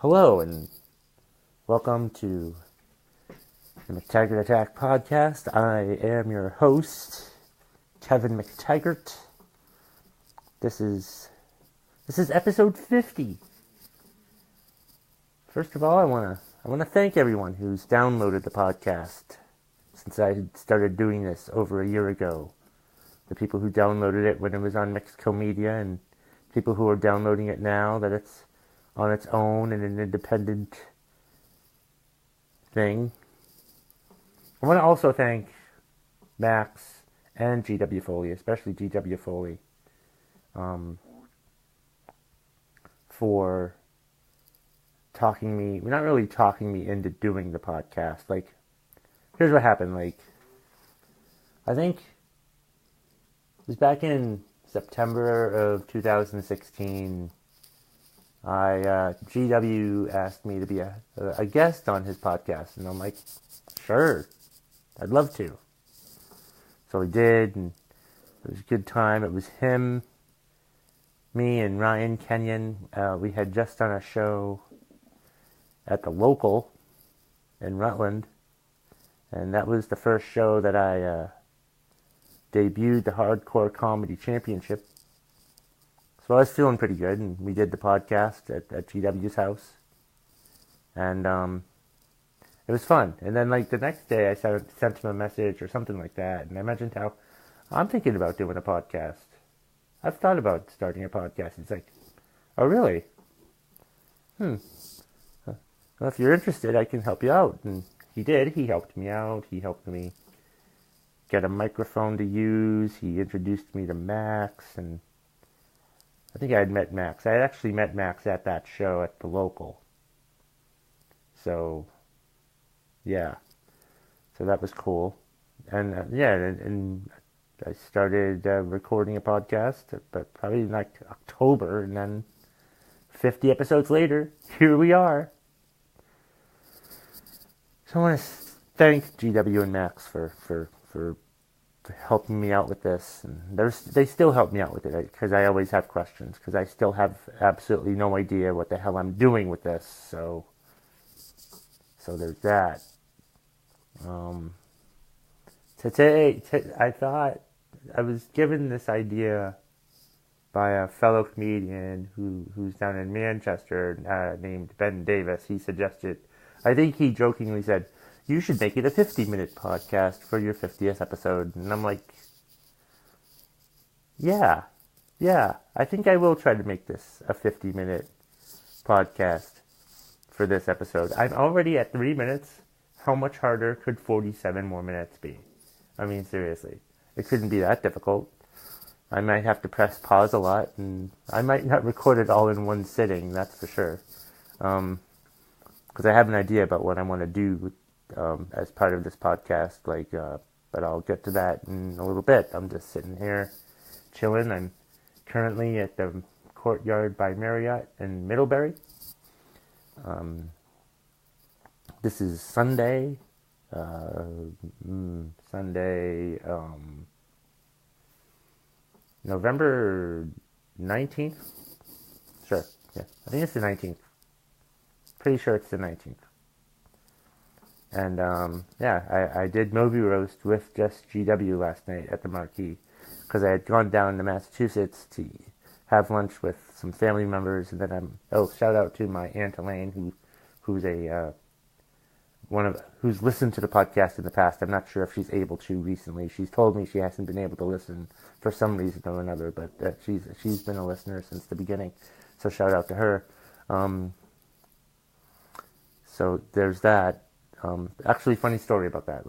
Hello and welcome to the McTaggart Attack Podcast. I am your host, Kevin McTaggart. This is episode 50. First of all, I want to thank everyone who's downloaded the podcast since I started doing this over a year ago. The people who downloaded it when it was on Mexico Media, and people who are downloading it now that it's on its own and an independent thing. I want to also thank Max and GW Foley, especially GW Foley, for not really talking me into doing the podcast. Like, here's what happened. I think it was back in September of 2016. GW asked me to be a guest on his podcast, and I'm like, sure, I'd love to. So we did, and it was a good time. It was him, me, and Ryan Kenyon. We had just done a show at the local in Rutland, and that was the first show that I debuted the Hardcore Comedy Championship. So I was feeling pretty good, and we did the podcast at GW's house, and it was fun. And then, the next day, I sent him a message or something like that, and I mentioned how I'm thinking about doing a podcast. I've thought about starting a podcast. He's like, oh, really? Well, if you're interested, I can help you out. And he did. He helped me out. He helped me get a microphone to use. He introduced me to Max, and I think I had met Max. I had actually met Max at that show at the local. So, yeah. So that was cool. And, and I started recording a podcast, but probably in October, and then 50 episodes later, here we are. So I want to thank GW and Max for helping me out with this, and they still help me out with it, because I always have questions, because I still have absolutely no idea what the hell I'm doing with this, so there's that. Today, I thought I was given this idea by a fellow comedian who's down in Manchester, named Ben Davis. He suggested, I think he jokingly said, you should make it a 50-minute podcast for your 50th episode. And I'm like, yeah, I think I will try to make this a 50-minute podcast for this episode. I'm already at 3 minutes. How much harder could 47 more minutes be? I mean, seriously. It couldn't be that difficult. I might have to press pause a lot, and I might not record it all in one sitting, that's for sure. Because I have an idea about what I want to do as part of this podcast, but I'll get to that in a little bit. I'm just sitting here chilling. I'm currently at the Courtyard by Marriott in Middlebury. This is Sunday, November 19th? Sure, yeah, I think it's the 19th. Pretty sure it's the 19th. And, I did Movie Roast with just GW last night at the Marquee, because I had gone down to Massachusetts to have lunch with some family members, and then shout out to my Aunt Elaine, who's who's listened to the podcast in the past. I'm not sure if she's able to recently. She's told me she hasn't been able to listen for some reason or another, but she's been a listener since the beginning, so shout out to her. So there's that. Actually, funny story about that.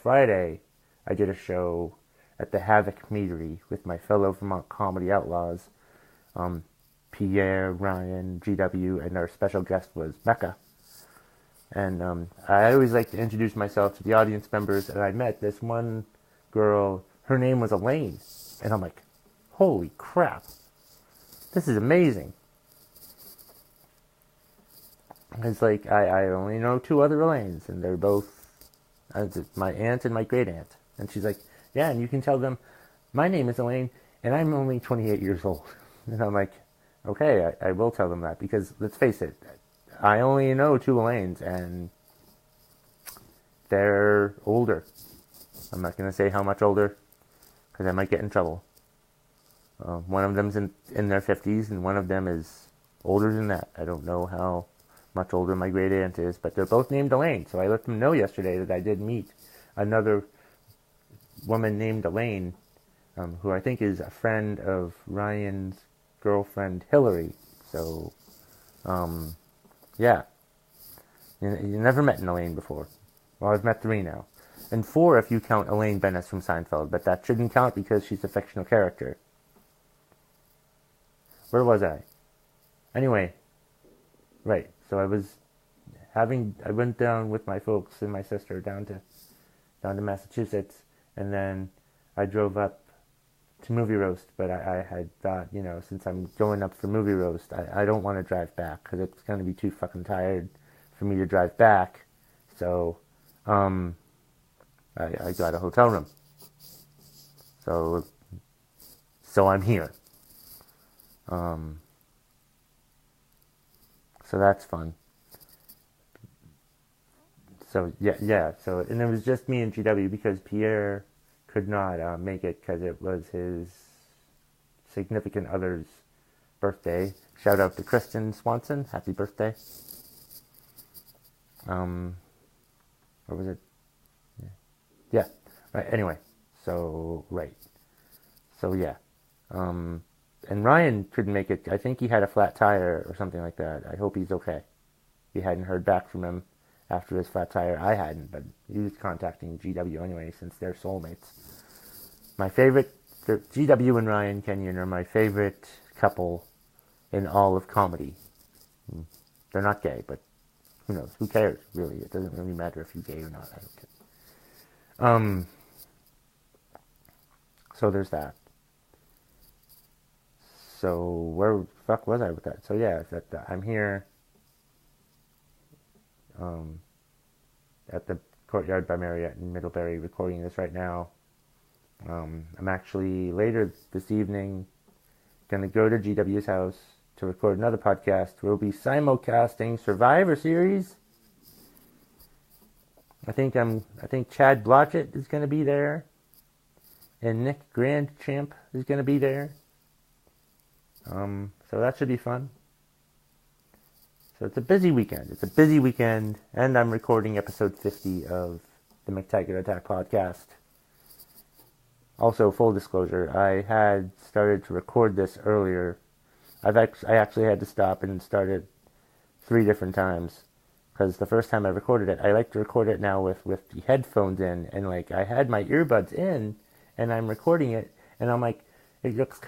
Friday, I did a show at the Havoc Meadery with my fellow Vermont comedy outlaws, Pierre, Ryan, GW, and our special guest was Mecca. And I always like to introduce myself to the audience members, and I met this one girl. Her name was Elaine, and I'm like, holy crap, this is amazing. It's like, I only know two other Elaines, and they're both my aunt and my great aunt. And she's like, yeah, and you can tell them, my name is Elaine, and I'm only 28 years old. And I'm like, Okay, I will tell them that, because let's face it, I only know two Elaines, and they're older. I'm not going to say how much older, because I might get in trouble. One of them's in their 50s, and one of them is older than that. I don't know how much older my great aunt is, but they're both named Elaine. So I let them know yesterday that I did meet another woman named Elaine, who I think is a friend of Ryan's girlfriend Hillary. So, yeah. You never met an Elaine before. Well, I've met 3 now. And 4 if you count Elaine Bennis from Seinfeld, but that shouldn't count because she's a fictional character. Where was I? Anyway, right. So I went down with my folks and my sister down to Massachusetts, and then I drove up to Movie Roast, but I had thought, since I'm going up for Movie Roast, I don't want to drive back, because it's going to be too fucking tired for me to drive back. So, I got a hotel room. So I'm here. So that's fun. So yeah. So, and it was just me and GW, because Pierre could not make it, because it was his significant other's birthday. Shout out to Kristen Swanson. Happy birthday. What was it? Yeah. Right. Anyway. So, right. So, yeah. And Ryan couldn't make it. I think he had a flat tire or something like that. I hope he's okay. We hadn't heard back from him after his flat tire. I hadn't, but he was contacting GW anyway, since they're soulmates. My favorite, GW and Ryan Kenyon are my favorite couple in all of comedy. They're not gay, but who knows? Who cares, really? It doesn't really matter if you're gay or not. I don't care. So there's that. So where the fuck was I with that? So yeah, I'm here at the Courtyard by Marriott in Middlebury recording this right now. I'm actually later this evening going to go to GW's house to record another podcast. We'll be simulcasting Survivor Series. I think Chad Blotchett is going to be there, and Nick Grandchamp is going to be there. So that should be fun. So it's a busy weekend. And I'm recording episode 50 of the McTaggart Attack Podcast. Also, full disclosure, I had started to record this earlier. I actually had to stop and start it 3 different times, because the first time I recorded it, I like to record it now with the headphones in, and I had my earbuds in, and I'm recording it, and I'm like, it looks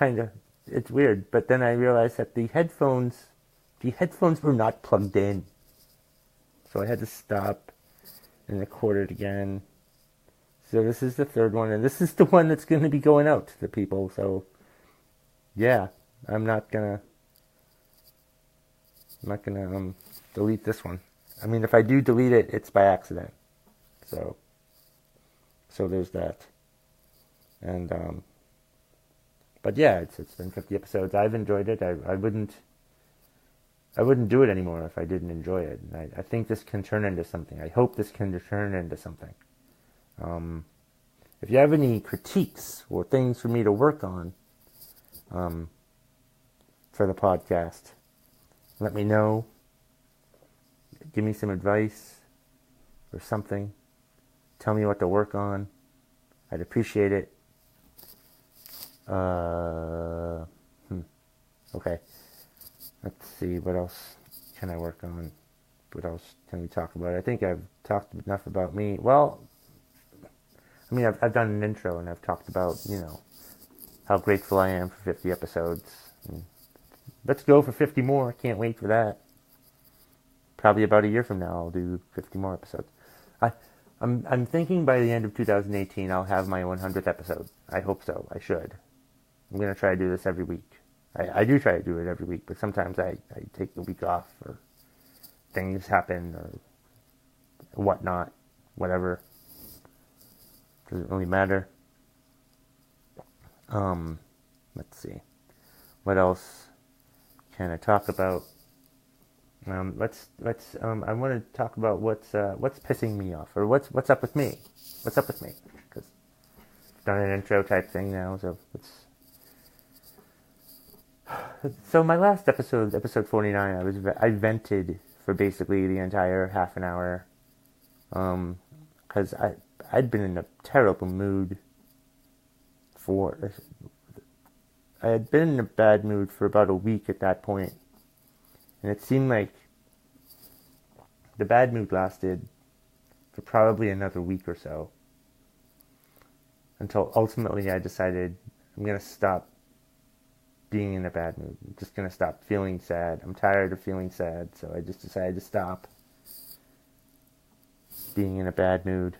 it's weird, but then I realized that the headphones were not plugged in. So I had to stop and record it again. So this is the 3rd one, and this is the one that's going to be going out to the people. So yeah, I'm not gonna delete this one. I mean, if I do delete it, it's by accident. So there's that. And but yeah, it's been 50 episodes. I've enjoyed it. I wouldn't do it anymore if I didn't enjoy it. And I think this can turn into something. I hope this can turn into something. If you have any critiques or things for me to work on for the podcast, let me know. Give me some advice or something. Tell me what to work on. I'd appreciate it. Okay. Let's see, what else can I work on? What else can we talk about? I think I've talked enough about me. Well, I mean, I've done an intro, and I've talked about, how grateful I am for 50 episodes. And let's go for 50 more. Can't wait for that. Probably about a year from now, I'll do 50 more episodes. I'm thinking by the end of 2018, I'll have my 100th episode. I hope so. I should. I'm going to try to do this every week. I do try to do it every week, but sometimes I take the week off, or things happen, or whatnot, whatever. Doesn't really matter. Let's see. What else kind of talk about. Let's. I want to talk about what's pissing me off, or what's up with me. What's up with me? Because I've done an intro type thing now, so it's. So my last episode, episode 49, I vented for basically the entire half an hour, because I'd been in a terrible mood I had been in a bad mood for about a week at that point. And it seemed like the bad mood lasted for probably another week or so. Until ultimately I decided I'm going to stop being in a bad mood. I'm just going to stop feeling sad. I'm tired of feeling sad, so I just decided to stop being in a bad mood.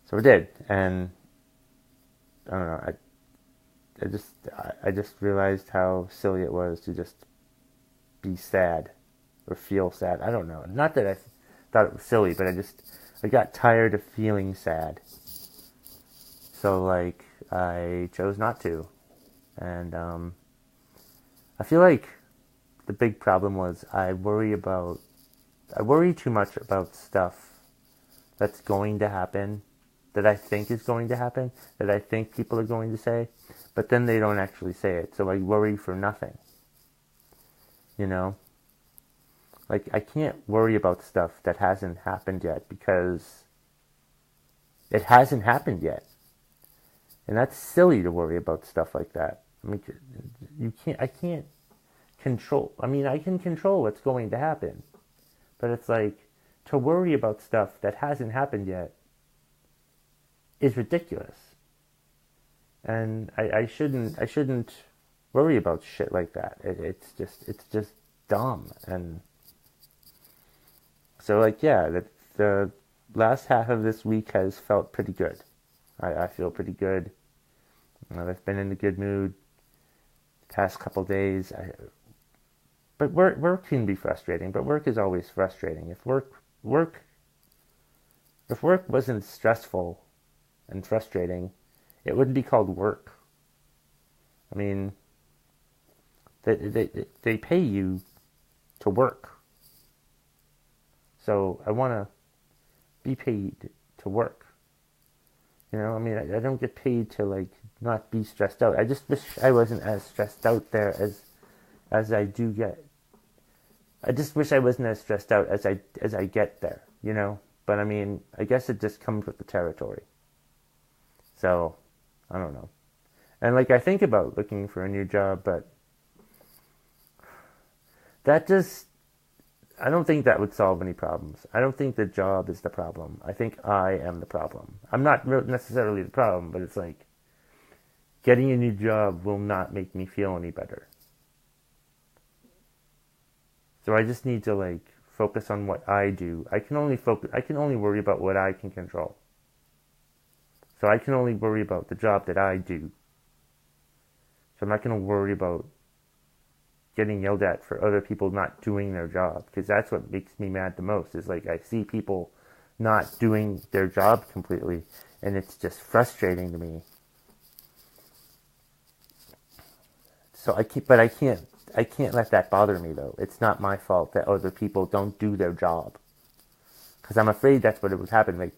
So I did, and I don't know, I just realized how silly it was to just be sad or feel sad. I don't know. Not that I thought it was silly, but I got tired of feeling sad. So like I chose not to. And I feel like the big problem was I worry too much about stuff that's going to happen, that I think is going to happen, that I think people are going to say, but then they don't actually say it. So I worry for nothing. You know? Like, I can't worry about stuff that hasn't happened yet because it hasn't happened yet. And that's silly to worry about stuff like that. I mean, I can't control. I mean, I can control what's going to happen. But it's like, to worry about stuff that hasn't happened yet is ridiculous. And I shouldn't worry about shit like that. It's just dumb. And so like, yeah, the last half of this week has felt pretty good. I feel pretty good. I've been in a good mood the past couple days. But work can be frustrating, but work is always frustrating. If work wasn't stressful and frustrating, it wouldn't be called work. I mean, they pay you to work. So I want to be paid to work. You know, I mean, I don't get paid to, like, not be stressed out. I just wish I wasn't as stressed out there as I do get. I just wish I wasn't as stressed out as I get there, you know? But I mean, I guess it just comes with the territory. So, I don't know. And like, I think about looking for a new job, but I don't think that would solve any problems. I don't think the job is the problem. I think I am the problem. I'm not necessarily the problem, but it's like, getting a new job will not make me feel any better. So I just need to, like, focus on what I do. I can only worry about what I can control. So I can only worry about the job that I do. So I'm not going to worry about getting yelled at for other people not doing their job, because that's what makes me mad the most, is like, I see people not doing their job completely, and it's just frustrating to me. So I can't let that bother me, though. It's not my fault that other people don't do their job, because I'm afraid that's what it would happen. Like,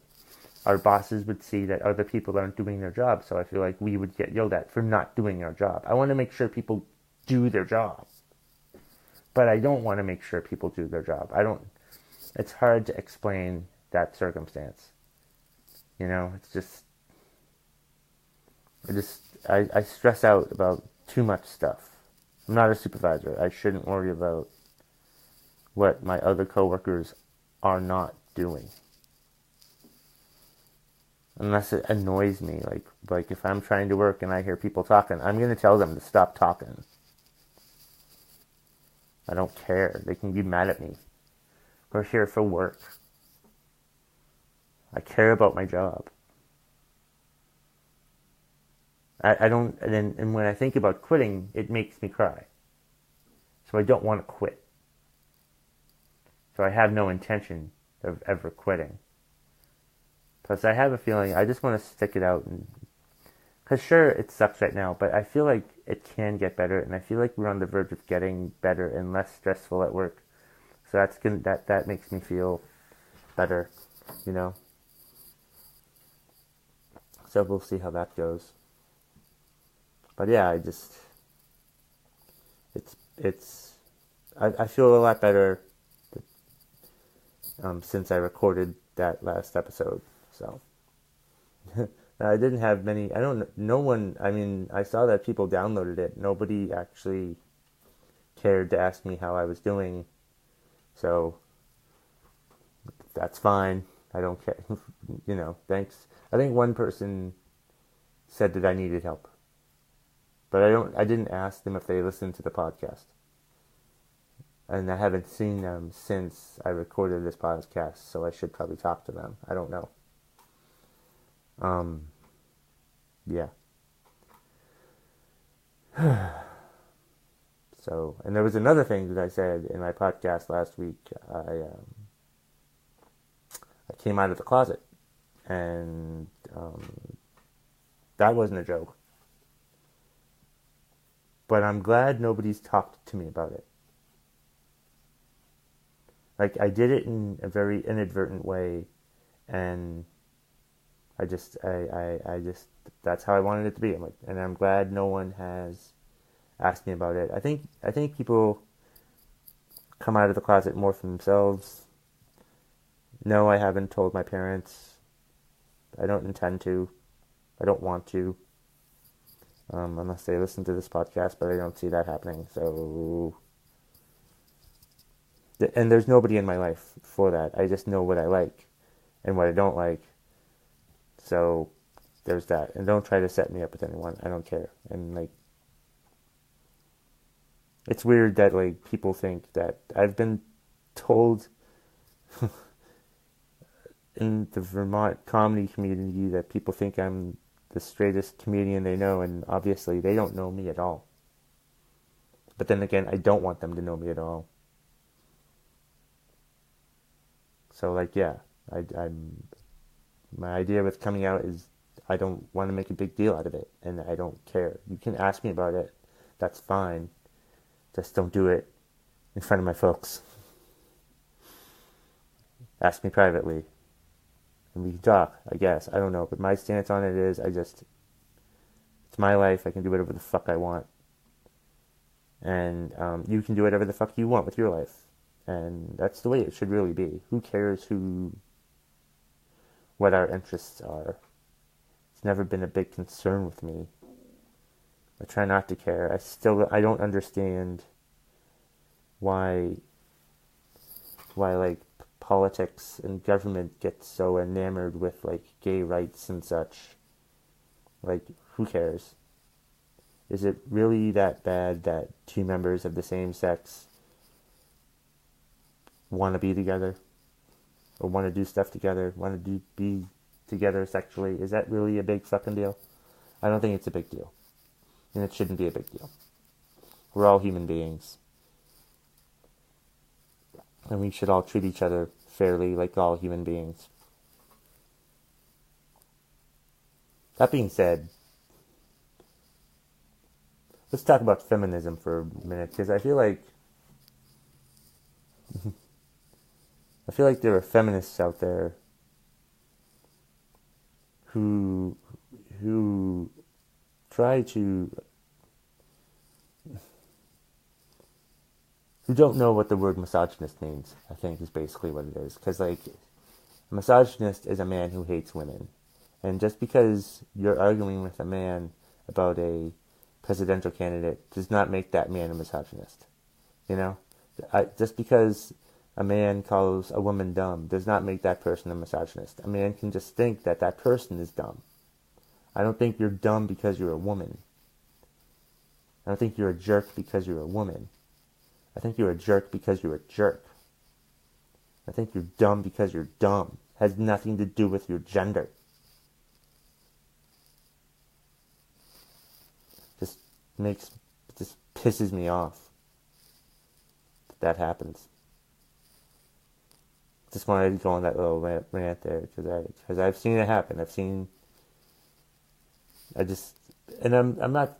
our bosses would see that other people aren't doing their job, so I feel like we would get yelled at for not doing our job. I want to make sure people do their job, but I don't want to make sure people do their job. It's hard to explain that circumstance. You know, it's just, I stress out about too much stuff. I'm not a supervisor. I shouldn't worry about what my other coworkers are not doing. Unless it annoys me. Like if I'm trying to work and I hear people talking, I'm going to tell them to stop talking. I don't care. They can be mad at me. We're here for work. I care about my job. I don't, and when I think about quitting, it makes me cry. So I don't want to quit. So I have no intention of ever quitting. Plus I have a feeling I just want to stick it out, Because sure, it sucks right now, but I feel like it can get better, and I feel like we're on the verge of getting better and less stressful at work. So that makes me feel better, you know. So we'll see how that goes. But yeah, it's I feel a lot better since I recorded that last episode. So I didn't have many. No one. I mean, I saw that people downloaded it. Nobody actually cared to ask me how I was doing. So that's fine. I don't care. Thanks. I think one person said that I needed help, but I didn't ask them if they listened to the podcast, and I haven't seen them since I recorded this podcast. So I should probably talk to them. I don't know. Yeah. So, and there was another thing that I said in my podcast last week. I came out of the closet, and that wasn't a joke. But I'm glad nobody's talked to me about it. Like, I did it in a very inadvertent way, and I just that's how I wanted it to be. And I'm glad no one has asked me about it. I think people come out of the closet more for themselves. No, I haven't told my parents. I don't intend to. I don't want to. Unless they listen to this podcast, but I don't see that happening. So, and there's nobody in my life for that. I just know what I like and what I don't like. So there's that. And don't try to set me up with anyone. I don't care. And it's weird that people think that I've been told in the Vermont comedy community that people think I'm the straightest comedian they know, and obviously they don't know me at all. But then again, I don't want them to know me at all. So I'm my idea with coming out is I don't want to make a big deal out of it, and I don't care. You can ask me about it. That's fine. Just don't do it in front of my folks. Ask me privately. And we can talk, I guess. I don't know. But my stance on it is it's my life. I can do whatever the fuck I want. And you can do whatever the fuck you want with your life. And that's the way it should really be. Who cares what our interests are? It's never been a big concern with me. I try not to care. I don't understand why politics and government get so enamored with gay rights and such. Who cares? Is it really that bad that two members of the same sex want to be together? Or want to do stuff together? Want to be together sexually? Is that really a big fucking deal? I don't think it's a big deal. And it shouldn't be a big deal. We're all human beings. And we should all treat each other fairly like all human beings. That being said, let's talk about feminism for a minute, because I feel like there are feminists out there who try to who don't know what the word misogynist means, I think is basically what it is. Because, a misogynist is a man who hates women. And just because you're arguing with a man about a presidential candidate does not make that man a misogynist. Just because a man calls a woman dumb does not make that person a misogynist. A man can just think that that person is dumb. I don't think you're dumb because you're a woman. I don't think you're a jerk because you're a woman. I think you're a jerk because you're a jerk. I think you're dumb because you're dumb. It has nothing to do with your gender. Just pisses me off that happens. Just wanted to go on that little rant there because I've seen it happen. and I'm not,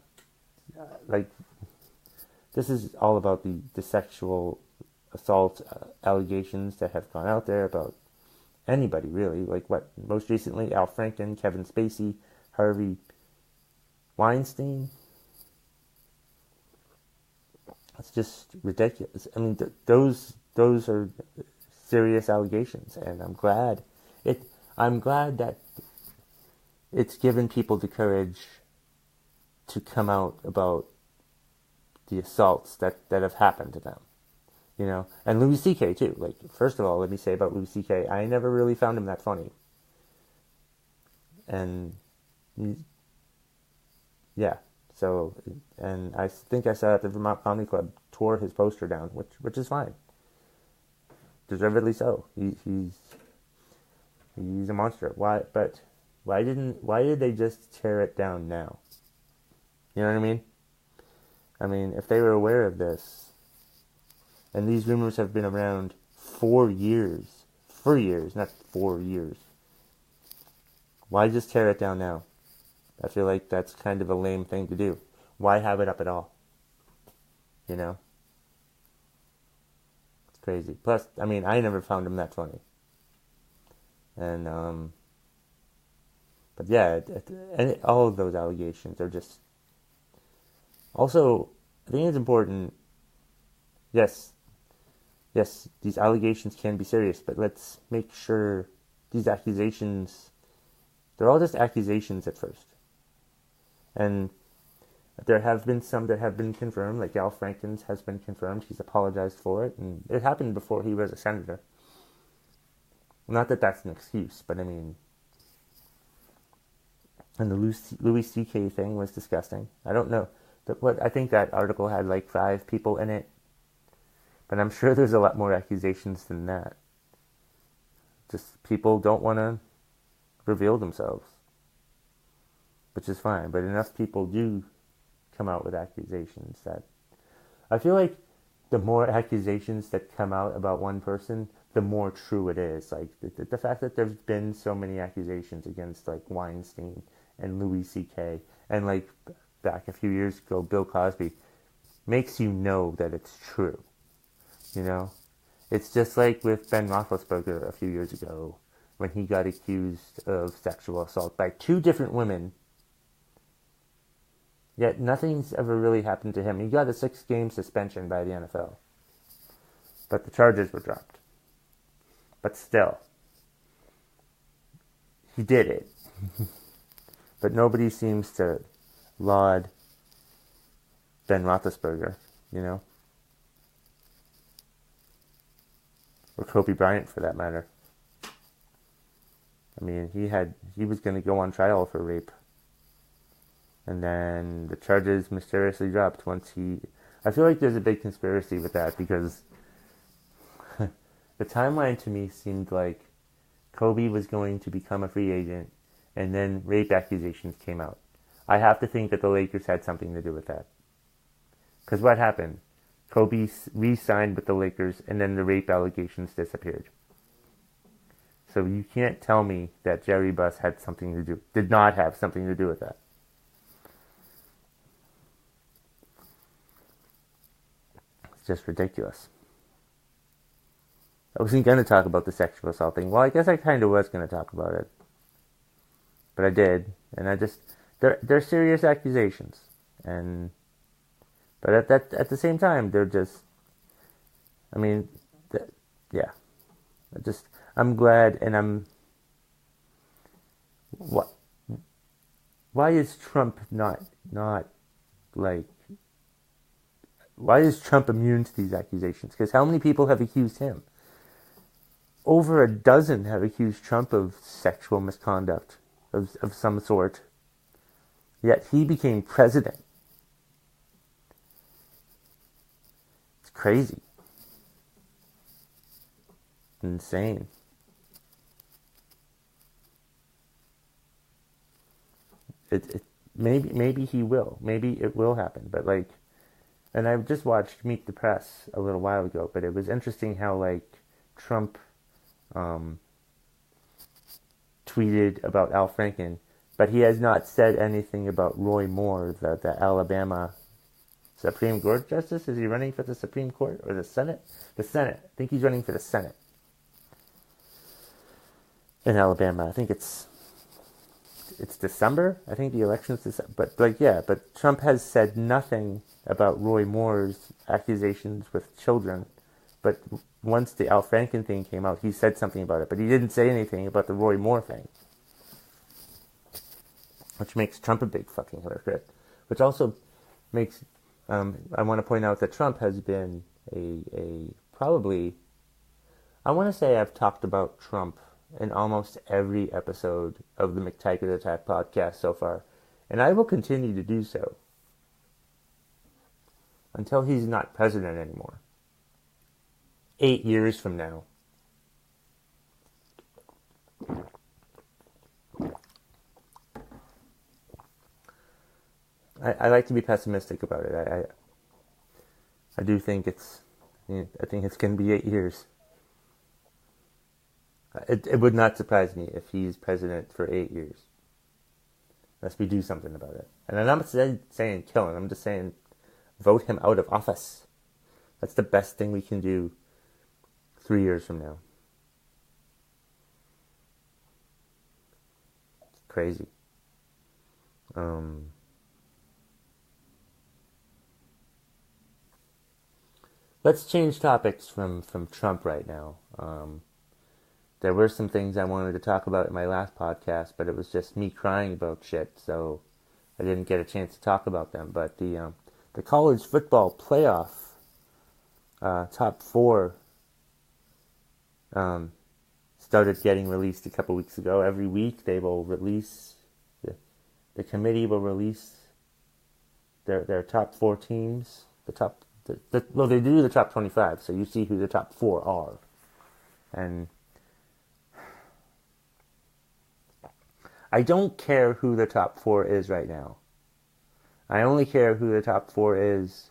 like, this is all about the sexual assault allegations that have gone out there about anybody, really. Like, what, most recently, Al Franken, Kevin Spacey, Harvey Weinstein. It's just ridiculous. I mean, those are serious allegations, and I'm glad that it's given people the courage to come out about the assaults that have happened to them, you know. And Louis C.K. too. Like, first of all, let me say about Louis C.K., I never really found him that funny. And yeah, so, and I think I saw at the Vermont Comedy Club tore his poster down, which is fine, deservedly so. He's a monster. Why did they just tear it down now? You know what I mean? I mean, if they were aware of this, and these rumors have been around for years, not 4 years, why just tear it down now? I feel like that's kind of a lame thing to do. Why have it up at all? You know? It's crazy. Plus, I mean, I never found him that funny. And, but yeah, all of those allegations are just... Also, I think it's important, yes, these allegations can be serious, but let's make sure these accusations, they're all just accusations at first. And there have been some that have been confirmed, like Al Franken's has been confirmed. He's apologized for it, and it happened before he was a senator. Not that that's an excuse, but I mean... And the Louis C.K. thing was disgusting. I don't know. I think that article had like 5 people in it. But I'm sure there's a lot more accusations than that. Just people don't want to reveal themselves. Which is fine. But enough people do come out with accusations that... I feel like the more accusations that come out about one person, the more true it is. Like, the fact that there's been so many accusations against, like, Weinstein and Louis C.K. and, like, back a few years ago, Bill Cosby, makes you know that it's true. You know? It's just like with Ben Roethlisberger a few years ago when he got accused of sexual assault by 2 different women. Yet nothing's ever really happened to him. He got a 6-game suspension by the NFL. But the charges were dropped. But still, he did it. But nobody seems to laud Ben Roethlisberger, you know? Or Kobe Bryant, for that matter. I mean, he was going to go on trial for rape. And then the charges mysteriously dropped once I feel like there's a big conspiracy with that, because the timeline to me seemed like Kobe was going to become a free agent, and then rape accusations came out. I have to think that the Lakers had something to do with that. Because what happened? Kobe re-signed with the Lakers, and then the rape allegations disappeared. So you can't tell me that Jerry Buss did not have something to do with that. It's just ridiculous. I wasn't going to talk about the sexual assault thing. Well, I guess I kind of was going to talk about it. But I did. And they're serious accusations. But at the same time, they're just, I mean, yeah. I'm glad, and why is Trump not like, why is Trump immune to these accusations? Because how many people have accused him? Over a dozen have accused Trump of sexual misconduct of some sort. Yet he became president. It's crazy. Insane. Maybe he will. Maybe it will happen. But like, and I just watched Meet the Press a little while ago, but it was interesting how like Trump tweeted about Al Franken, But he has not said anything about Roy Moore, the Alabama Supreme Court Justice. Is he running for the Supreme Court or the Senate? The Senate. I think he's running for the Senate in Alabama. I think it's December. I think the election's December. But Trump has said nothing about Roy Moore's accusations with children. But once the Al Franken thing came out, he said something about it. But he didn't say anything about the Roy Moore thing, which makes Trump a big fucking hypocrite. Which also makes, I want to point out that Trump has been probably, I want to say I've talked about Trump in almost every episode of the McTaggart Attack Podcast so far. And I will continue to do so until he's not president anymore. 8 years from now. I like to be pessimistic about it. I do think I think it's going to be 8 years. It would not surprise me if he's president for 8 years. Unless we do something about it. And I'm not saying kill him. I'm just saying vote him out of office. That's the best thing we can do 3 years from now. It's crazy. Let's change topics from Trump right now. There were some things I wanted to talk about in my last podcast, but it was just me crying about shit, so I didn't get a chance to talk about them. But the college football playoff top four started getting released a couple weeks ago. Every week they will release, the committee will release their top four teams. Well, they do the top 25, so you see who the top four are. And I don't care who the top four is right now. I only care who the top four is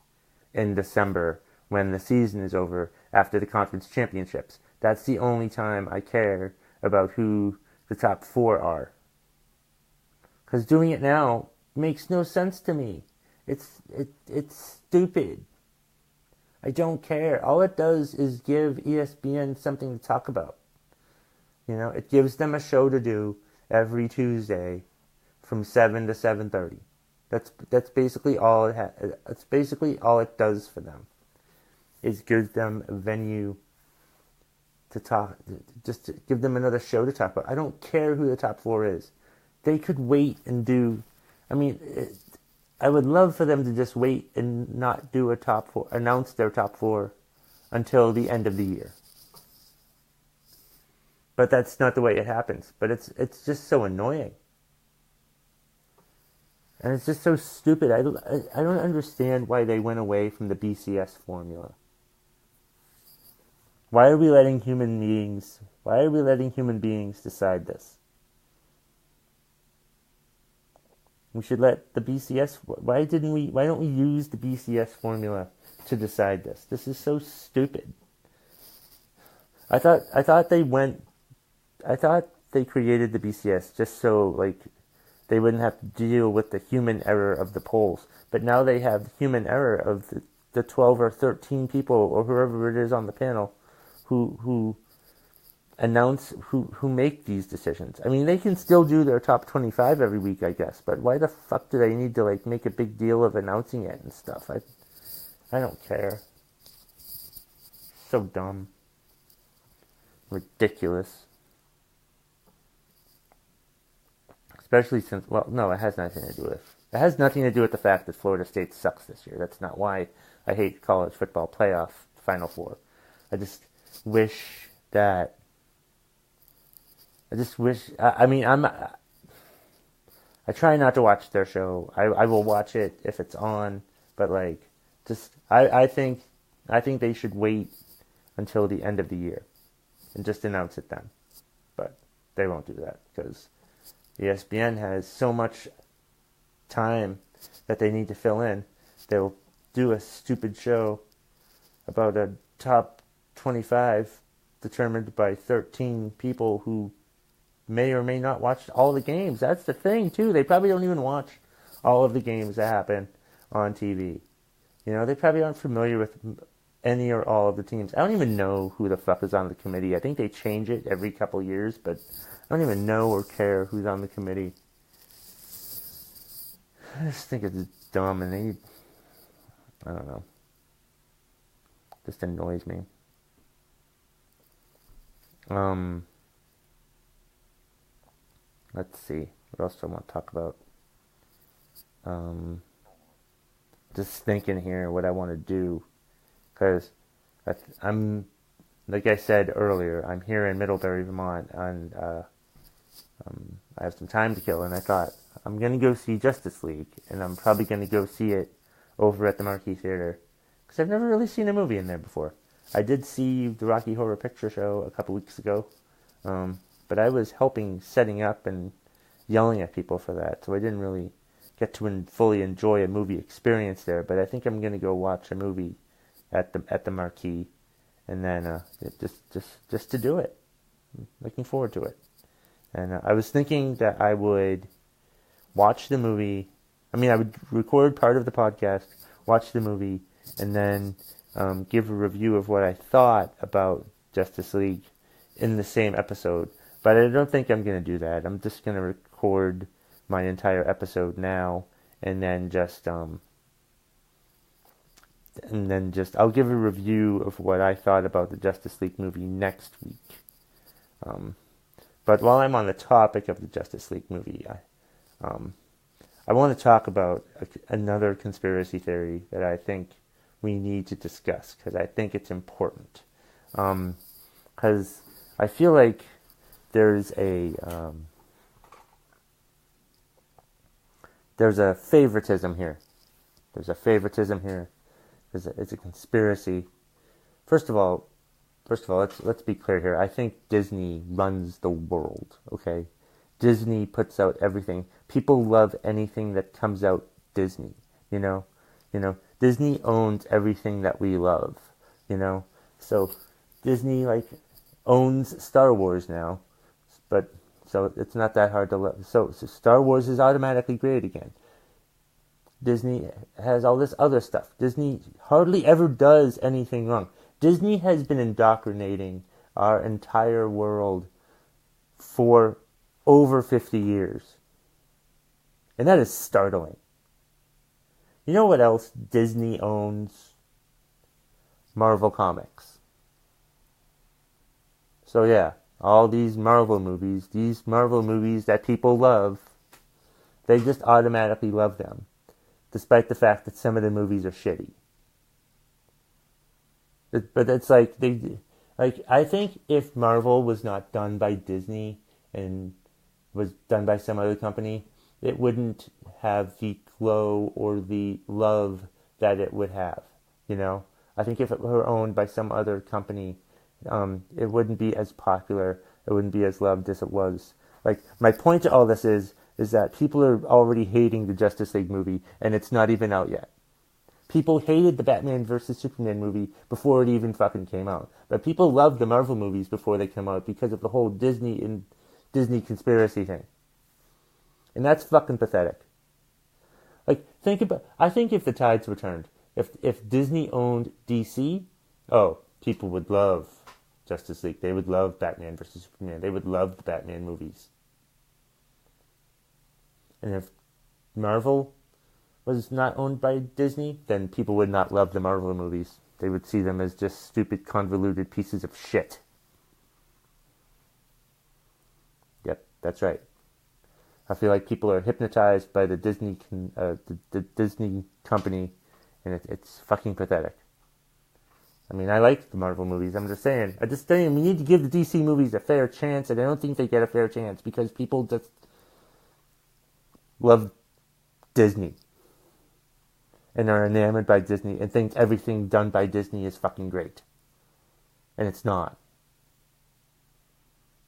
in December when the season is over after the conference championships. That's the only time I care about who the top four are. Because doing it now makes no sense to me. It's stupid. I don't care. All it does is give ESPN something to talk about. You know, it gives them a show to do every Tuesday from 7 to 7:30. That's basically all it has. That's basically all it does for them. Is gives them a venue to talk, just to give them another show to talk about. I don't care who the top four is. They could wait and do. I mean, I would love for them to just wait and not do a top four, announce their top four until the end of the year. But that's not the way it happens. But it's just so annoying. And it's just so stupid. I don't understand why they went away from the BCS formula. Why are we letting human beings decide this? We should let the BCS. Why don't we use the BCS formula to decide this? This is so stupid. I thought they created the BCS just so they wouldn't have to deal with the human error of the polls. But now they have the human error of the 12 or 13 people or whoever it is on the panel who announce who make these decisions. I mean, they can still do their top 25 every week, I guess, but why the fuck do they need to make a big deal of announcing it and stuff? I don't care. So dumb. Ridiculous. Especially since, well, no, it has nothing to do with. It has nothing to do with the fact that Florida State sucks this year. That's not why I hate college football playoff Final Four. I just wish that. I try not to watch their show. I will watch it if it's on, but I think they should wait until the end of the year and just announce it then. But they won't do that because ESPN has so much time that they need to fill in. They'll do a stupid show about a top 25 determined by 13 people who may or may not watch all the games. That's the thing, too. They probably don't even watch all of the games that happen on TV. You know, they probably aren't familiar with any or all of the teams. I don't even know who the fuck is on the committee. I think they change it every couple years, but I don't even know or care who's on the committee. I just think it's dumb, and I don't know. It just annoys me. Let's see. What else do I want to talk about? Just thinking here what I want to do. Because I'm, like I said earlier, I'm here in Middlebury, Vermont, and I have some time to kill, and I thought, I'm going to go see Justice League, and I'm probably going to go see it over at the Marquee Theater, because I've never really seen a movie in there before. I did see the Rocky Horror Picture Show a couple weeks ago, but I was helping setting up and yelling at people for that, so I didn't really get to fully enjoy a movie experience there, but I think I'm going to go watch a movie at the Marquee, and then just to do it. I'm looking forward to it. And I was thinking that I would watch the movie. I mean, I would record part of the podcast, watch the movie, and then give a review of what I thought about Justice League in the same episode. But I don't think I'm going to do that. I'm just going to record my entire episode now, and then just I'll give a review of what I thought about the Justice League movie next week. But while I'm on the topic of the Justice League movie, I want to talk about another conspiracy theory that I think we need to discuss, because I think it's important. Because I feel like there's a favoritism here. It's a conspiracy. First of all, let's be clear here. I think Disney runs the world, okay? Disney puts out everything. People love anything that comes out Disney, you know? Disney owns everything that we love, you know? So Disney, owns Star Wars now, but so it's not that hard to love. So Star Wars is automatically great again. Disney has all this other stuff. Disney hardly ever does anything wrong. Disney has been indoctrinating our entire world for over 50 years. And that is startling. You know what else Disney owns? Marvel Comics. So yeah, all these Marvel movies that people love, they just automatically love them, despite the fact that some of the movies are shitty. But it's I think if Marvel was not done by Disney and was done by some other company, it wouldn't have the glow or the love that it would have, you know? I think if it were owned by some other company, it wouldn't be as popular, it wouldn't be as loved as it was. My point to all this is that people are already hating the Justice League movie, and it's not even out yet. People hated the Batman vs. Superman movie before it even fucking came out. But people loved the Marvel movies before they come out because of the whole Disney conspiracy thing. And that's fucking pathetic. I think if the tides were turned, if Disney owned DC, people would love Justice League. They would love Batman vs. Superman. They would love the Batman movies. And if Marvel was not owned by Disney, then people would not love the Marvel movies. They would see them as just stupid, convoluted pieces of shit. Yep, that's right. I feel like people are hypnotized by the Disney Disney company, and it's fucking pathetic. I mean, I like the Marvel movies. I'm just saying we need to give the DC movies a fair chance, and I don't think they get a fair chance because people just love Disney and are enamored by Disney and think everything done by Disney is fucking great. And it's not.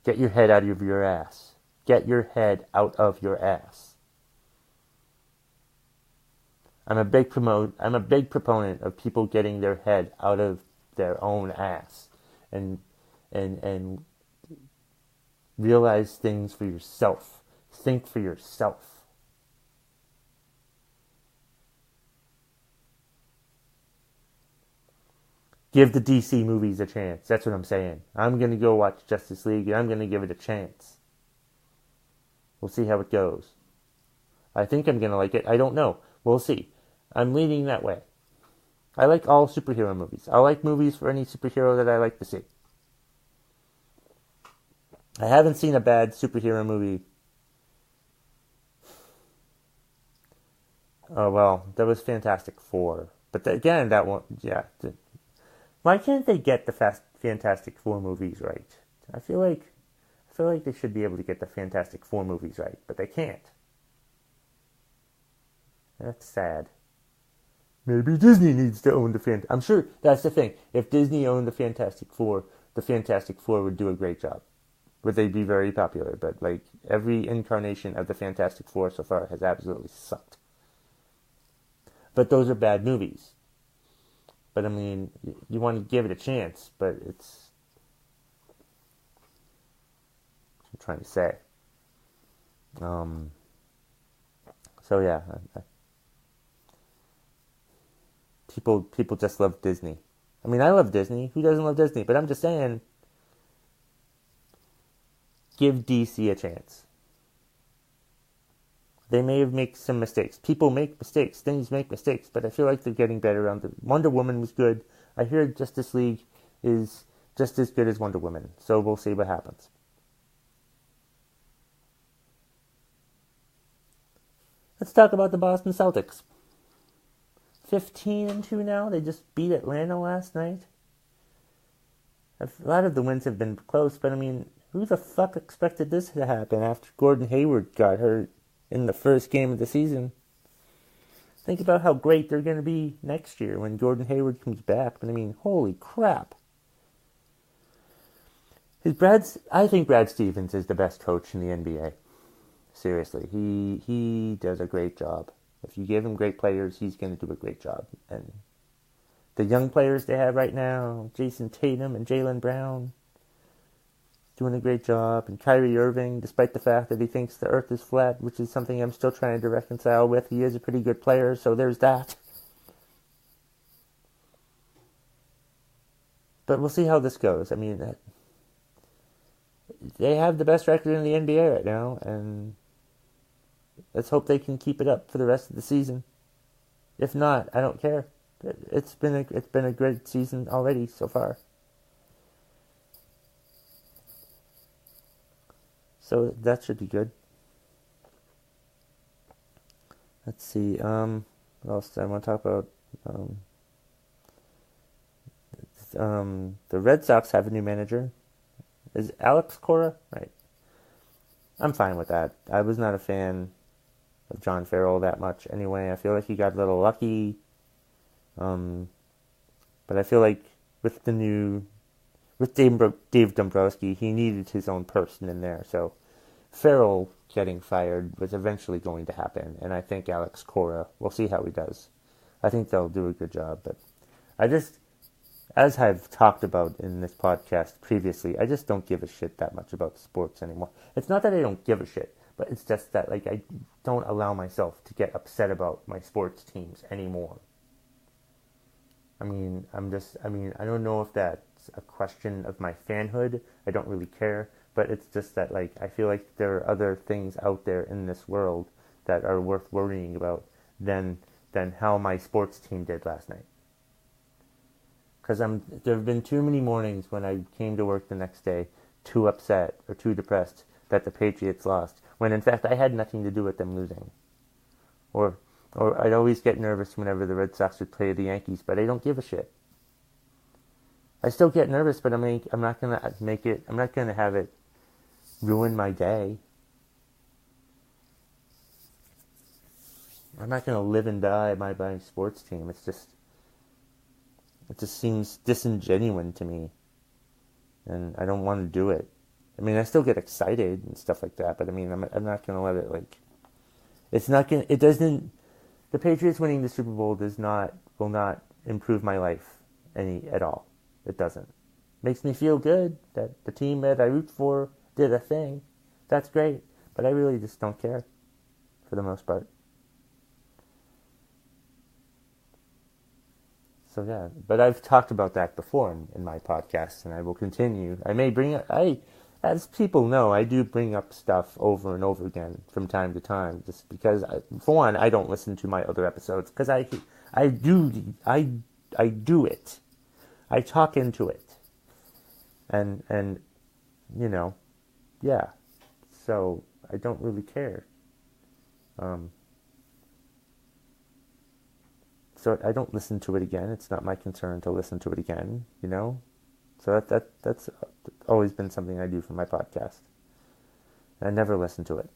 Get your head out of your ass. Get your head out of your ass. I'm a big proponent of people getting their head out of their own ass and Realize things for yourself. Think for yourself. Give the DC movies a chance. That's what I'm saying. I'm going to go watch Justice League and I'm going to give it a chance. We'll see how it goes. I think I'm going to like it. I don't know. We'll see. I'm leaning that way. I like all superhero movies. I like movies for any superhero that I like to see. I haven't seen a bad superhero movie. Oh, well, that was Fantastic Four. But again, that one, yeah. Why can't they get the Fantastic Four movies right? I feel like they should be able to get the Fantastic Four movies right, but they can't. That's sad. Maybe Disney needs to own the I'm sure that's the thing. If Disney owned the Fantastic Four would do a great job. But they'd be very popular. But like every incarnation of the Fantastic Four so far has absolutely sucked. But those are bad movies. But I mean, you want to give it a chance, but it's... I'm trying to say. So yeah, people just love Disney. I mean, I love Disney. Who doesn't love Disney? But I'm just saying, give DC a chance. They may have made some mistakes. People make mistakes. Things make mistakes. But I feel like they're getting better on the... Wonder Woman was good. I hear Justice League is just as good as Wonder Woman. So we'll see what happens. Let's talk about the Boston Celtics. 15-2 now. They just beat Atlanta last night. A lot of the wins have been close, but I mean, who the fuck expected this to happen after Gordon Hayward got hurt in the first game of the season? Think about how great they're going to be next year when Gordon Hayward comes back. But I mean, holy crap. I think Brad Stevens is the best coach in the NBA. Seriously, he does a great job. If you give him great players, he's going to do a great job. And the young players they have right now, Jason Tatum and Jaylen Brown, doing a great job. And Kyrie Irving, despite the fact that he thinks the earth is flat, which is something I'm still trying to reconcile with, he is a pretty good player, so there's that. But we'll see how this goes. I mean, they have the best record in the NBA right now, and let's hope they can keep it up for the rest of the season. If not, I don't care. It's been a great season already so far. So that should be good. Let's see. What else do I want to talk about? The Red Sox have a new manager. Is Alex Cora? Right. I'm fine with that. I was not a fan of John Farrell that much anyway. I feel like he got a little lucky. But I feel like with Dave Dombrowski, he needed his own person in there. So Farrell getting fired was eventually going to happen. And I think Alex Cora, we'll see how he does. I think they'll do a good job. But as I've talked about in this podcast previously, I just don't give a shit that much about sports anymore. It's not that I don't give a shit, but it's just that like I don't allow myself to get upset about my sports teams anymore. I don't know if that's a question of my fanhood. I don't really care, but it's just that like I feel like there are other things out there in this world that are worth worrying about than how my sports team did last night. Because there have been too many mornings when I came to work the next day too upset or too depressed that the Patriots lost, when in fact I had nothing to do with them losing. Or I'd always get nervous whenever the Red Sox would play the Yankees, but I don't give a shit. I still get nervous, but I'm not gonna have it ruin my day. I'm not gonna live and die by my sports team. It just seems disingenuous to me, and I don't want to do it. I mean, I still get excited and stuff like that, but I mean, I'm not gonna let it like. The Patriots winning the Super Bowl will not improve my life any at all. It doesn't. Makes me feel good that the team that I root for did a thing, that's great. But I really just don't care, for the most part. So yeah, but I've talked about that before in my podcast, and I will continue. I may bring it. As people know, I do bring up stuff over and over again from time to time, just because, for one, I don't listen to my other episodes because I do it. I talk into it, and you know, yeah. So I don't really care. So I don't listen to it again. It's not my concern to listen to it again, you know? So that's always been something I do for my podcast. I never listen to it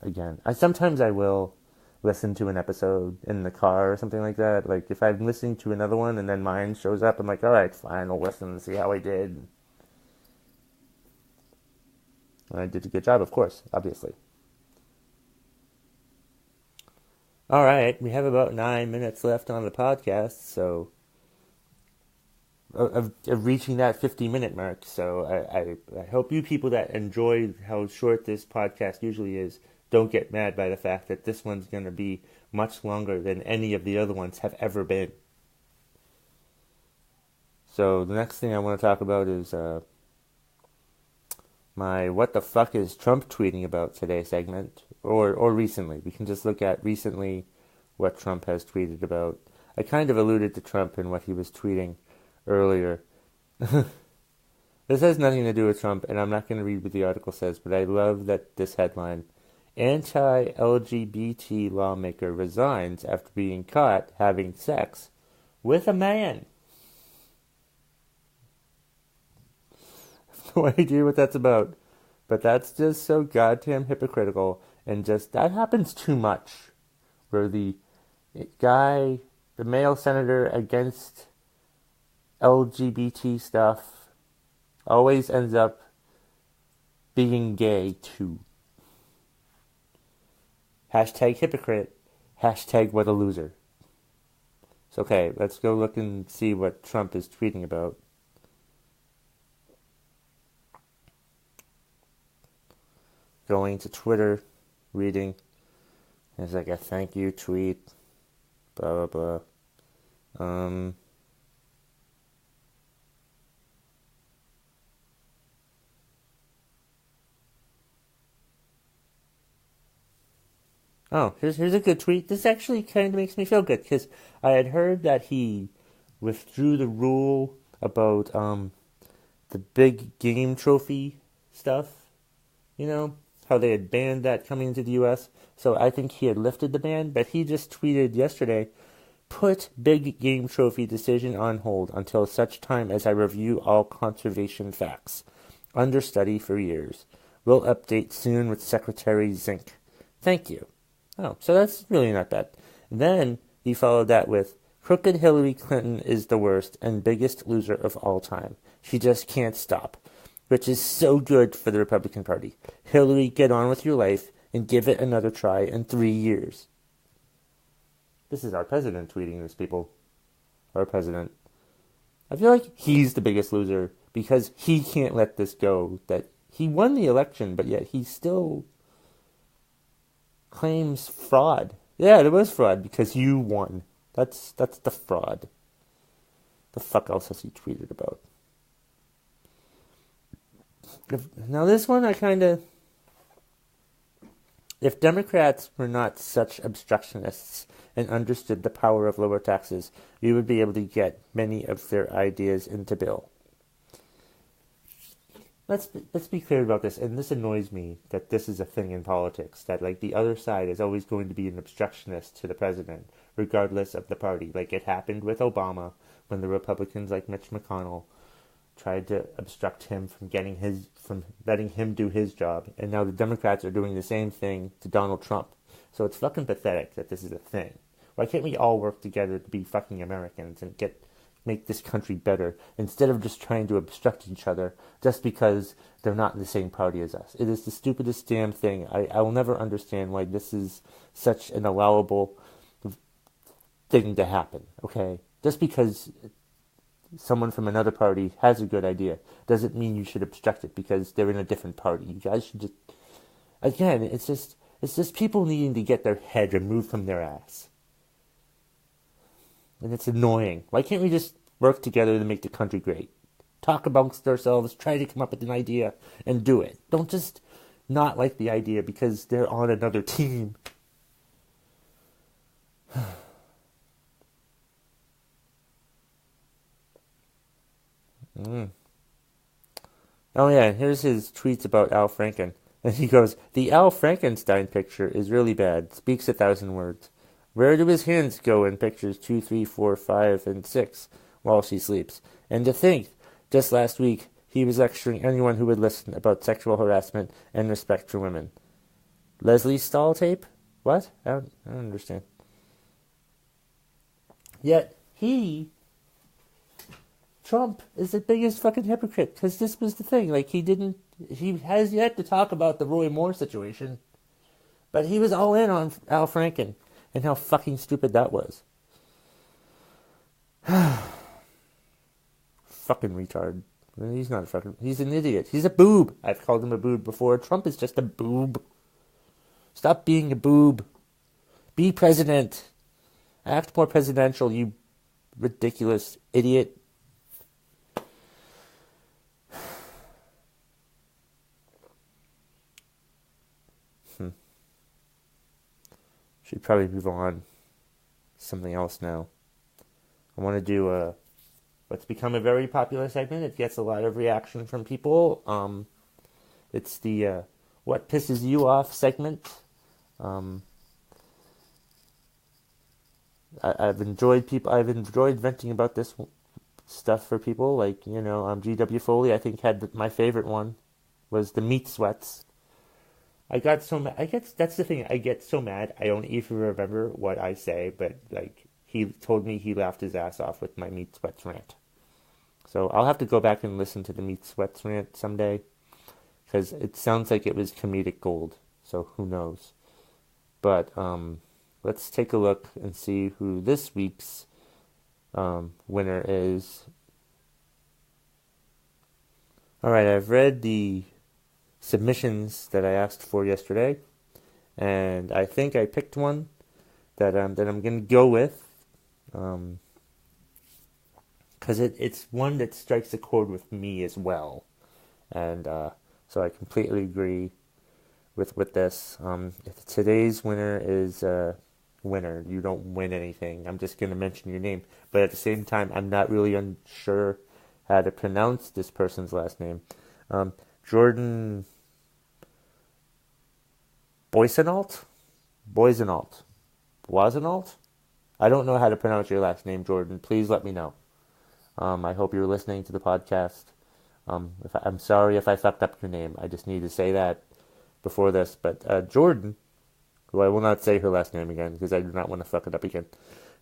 again. Sometimes I will listen to an episode in the car or something like that. Like if I'm listening to another one and then mine shows up, I'm like, all right, fine, I'll listen and see how I did. And I did a good job, of course, obviously. All right, we have about 9 minutes left on the podcast, so of reaching that 50-minute mark. So I hope you people that enjoy how short this podcast usually is don't get mad by the fact that this one's going to be much longer than any of the other ones have ever been. So the next thing I want to talk about is my "What the fuck is Trump tweeting about today" segment, or recently. We can just look at recently what Trump has tweeted about. I kind of alluded to Trump and what he was tweeting earlier. This has nothing to do with Trump, and I'm not going to read what the article says, but I love that this headline: anti-LGBT lawmaker resigns after being caught having sex with a man. No idea what that's about, but that's just so goddamn hypocritical, and just that happens too much, where the guy, the male senator against LGBT stuff, always ends up being gay too. Hashtag hypocrite, hashtag what a loser. So okay, let's go look and see what Trump is tweeting about. Going to Twitter, reading. There's like a thank you tweet, blah blah blah. Oh, here's a good tweet. This actually kind of makes me feel good because I had heard that he withdrew the rule about the big game trophy stuff. You know, how they had banned that coming into the U.S. So I think he had lifted the ban, but he just tweeted yesterday, "Put big game trophy decision on hold until such time as I review all conservation facts. Under study for years. We'll update soon with Secretary Zink. Thank you." Oh, so that's really not bad. Then he followed that with, "Crooked Hillary Clinton is the worst and biggest loser of all time. She just can't stop." Which is so good for the Republican Party. Hillary, get on with your life and give it another try in 3 years. This is our president tweeting this, people. Our president. I feel like he's the biggest loser because he can't let this go. That he won the election, but yet he still claims fraud. Yeah, there was fraud because you won. That's the fraud. The fuck else has he tweeted about? Now this one I kind of... If Democrats were not such obstructionists and understood the power of lower taxes, we would be able to get many of their ideas into bill. Let's be clear about this, and this annoys me that this is a thing in politics, that like the other side is always going to be an obstructionist to the president, regardless of the party. Like it happened with Obama when the Republicans like Mitch McConnell tried to obstruct him from letting him do his job, and now the Democrats are doing the same thing to Donald Trump. So it's fucking pathetic that this is a thing. Why can't we all work together to be fucking Americans and make this country better instead of just trying to obstruct each other just because they're not in the same party as us? It is the stupidest damn thing. I will never understand why this is such an allowable thing to happen. Okay, just because someone from another party has a good idea doesn't mean you should obstruct it because they're in a different party. You guys should just, again, it's just people needing to get their head removed from their ass. And it's annoying. Why can't we just work together to make the country great? Talk amongst ourselves, try to come up with an idea, and do it. Don't just not like the idea because they're on another team. Oh yeah, here's his tweets about Al Franken. And he goes, "The Al Frankenstein picture is really bad. Speaks 1,000 words. Where do his hands go in pictures 2, 3, 4, 5, and 6 while she sleeps? And to think, just last week, he was lecturing anyone who would listen about sexual harassment and respect for women. Leslie Stahl tape? What? I don't understand. Yet, Trump is the biggest fucking hypocrite, because this was the thing. Like, he has yet to talk about the Roy Moore situation, but he was all in on Al Franken and how fucking stupid that was. Fucking retard. He's not a fucking, he's an idiot. He's a boob. I've called him a boob before. Trump is just a boob. Stop being a boob. Be president. Act more presidential, you ridiculous idiot. Should probably move on. Something else now. I want to do what's become a very popular segment. It gets a lot of reaction from people. It's the What Pisses You Off segment. I've enjoyed venting about this stuff for people. Like, G.W. Foley, I think, had my favorite one was the meat sweats. I got so mad. I guess that's the thing. I get so mad. I don't even remember what I say, but like he told me he laughed his ass off with my meat sweats rant. So I'll have to go back and listen to the meat sweats rant someday, because it sounds like it was comedic gold. So who knows? But let's take a look and see who this week's winner is. All right, I've read the submissions that I asked for yesterday, and I think I picked one that I'm going to go with, because it's one that strikes a chord with me as well, and so I completely agree with this. Today's winner is winner. You don't win anything. I'm just going to mention your name, but at the same time, I'm not really unsure how to pronounce this person's last name. Jordan Boisenalt? I don't know how to pronounce your last name, Jordan. Please let me know. I hope you're listening to the podcast. I'm sorry if I fucked up your name. I just need to say that before this. But Jordan, who I will not say her last name again because I do not want to fuck it up again.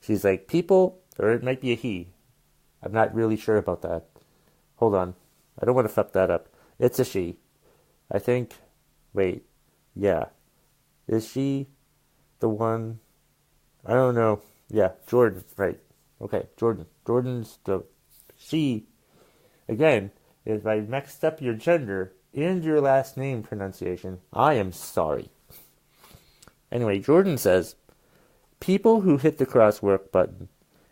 She's like, people, or it might be a he. I'm not really sure about that. Hold on. I don't want to fuck that up. It's a she. I think, wait, yeah. Is she the one? I don't know. Yeah, Jordan, right. Okay, Jordan. Jordan's the she. Again, if I mixed up your gender and your last name pronunciation, I am sorry. Anyway, Jordan says, people who hit the crosswalk button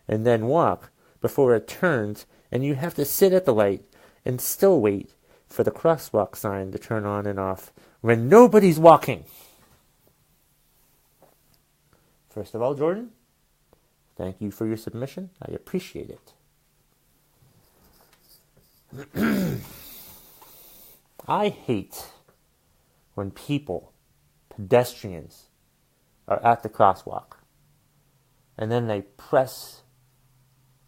and then walk before it turns and you have to sit at the light and still wait for the crosswalk sign to turn on and off when nobody's walking. First of all, Jordan, thank you for your submission. I appreciate it. I hate when pedestrians, are at the crosswalk and then they press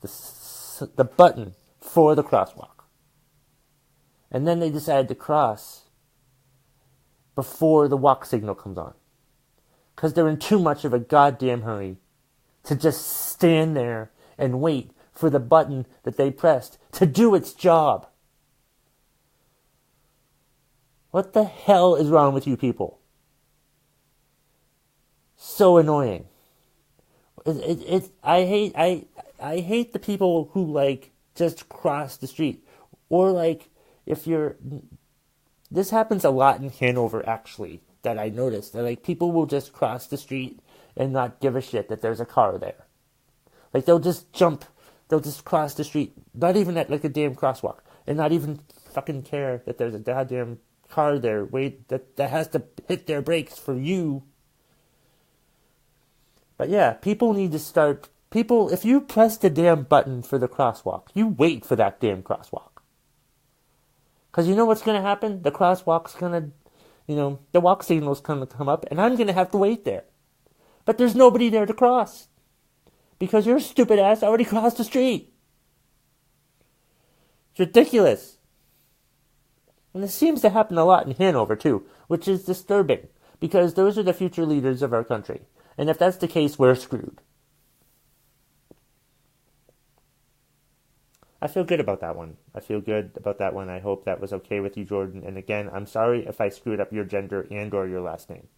the button for the crosswalk. And then they decide to cross before the walk signal comes on. Because they're in too much of a goddamn hurry to just stand there and wait for the button that they pressed to do its job. What the hell is wrong with you people? So annoying. I hate the people who just cross the street. Or like, this happens a lot in Hanover, actually, that I noticed. That like people will just cross the street and not give a shit that there's a car there. Like they'll just cross the street, not even at like a damn crosswalk, and not even fucking care that there's a goddamn car there, that has to hit their brakes for you. But yeah, people need to start, if you press the damn button for the crosswalk, you wait for that damn crosswalk. Because you know what's going to happen? The crosswalk's going to, the walk signal's going to come up, and I'm going to have to wait there. But there's nobody there to cross. Because your stupid ass already crossed the street. It's ridiculous. And this seems to happen a lot in Hanover, too, which is disturbing. Because those are the future leaders of our country. And if that's the case, we're screwed. I feel good about that one. I hope that was okay with you, Jordan. And again, I'm sorry if I screwed up your gender and or your last name.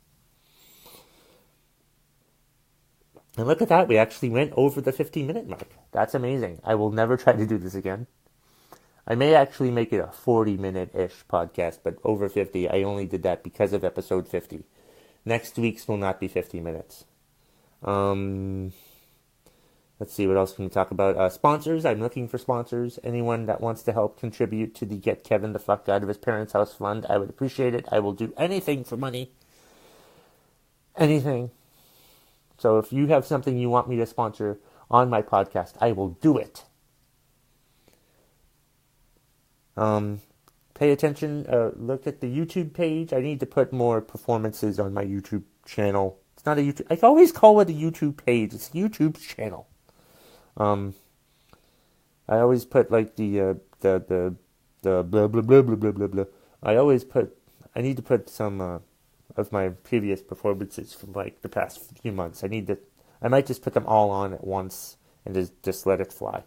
And look at that, we actually went over the 15-minute mark. That's amazing. I will never try to do this again. I may actually make it a 40-minute-ish podcast, but over 50, I only did that because of episode 50. Next week's will not be 50 minutes. Let's see, what else can we talk about? Sponsors, I'm looking for sponsors. Anyone that wants to help contribute to the Get Kevin the Fuck Out of His Parents' House Fund, I would appreciate it. I will do anything for money. Anything. So if you have something you want me to sponsor on my podcast, I will do it. Pay attention, look at the YouTube page. I need to put more performances on my YouTube channel. It's not a YouTube, I always call it a YouTube page. It's a YouTube channel. I always put like the blah blah blah blah blah blah blah. I need to put some of my previous performances from like the past few months. I might just put them all on at once and just let it fly.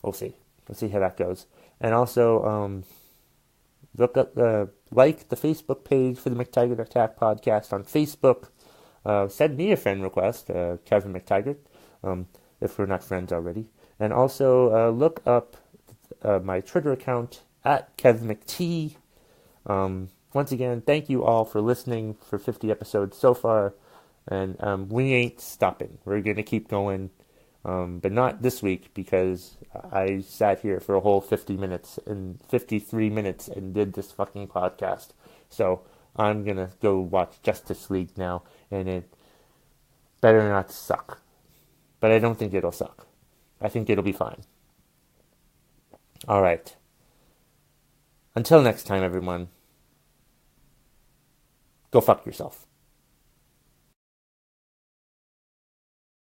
We'll see how that goes. And also, look up, like the Facebook page for the McTaggart Attack Podcast on Facebook. Send me a friend request, Kevin McTaggart, if we're not friends already. And also, look up my Twitter account at KevMcT. Once again, thank you all for listening for 50 episodes so far. And we ain't stopping. We're going to keep going. But not this week, because I sat here for a whole 53 minutes and did this fucking podcast. So I'm going to go watch Justice League now, and it better not suck. But I don't think it'll suck. I think it'll be fine. All right. Until next time, everyone. Go fuck yourself.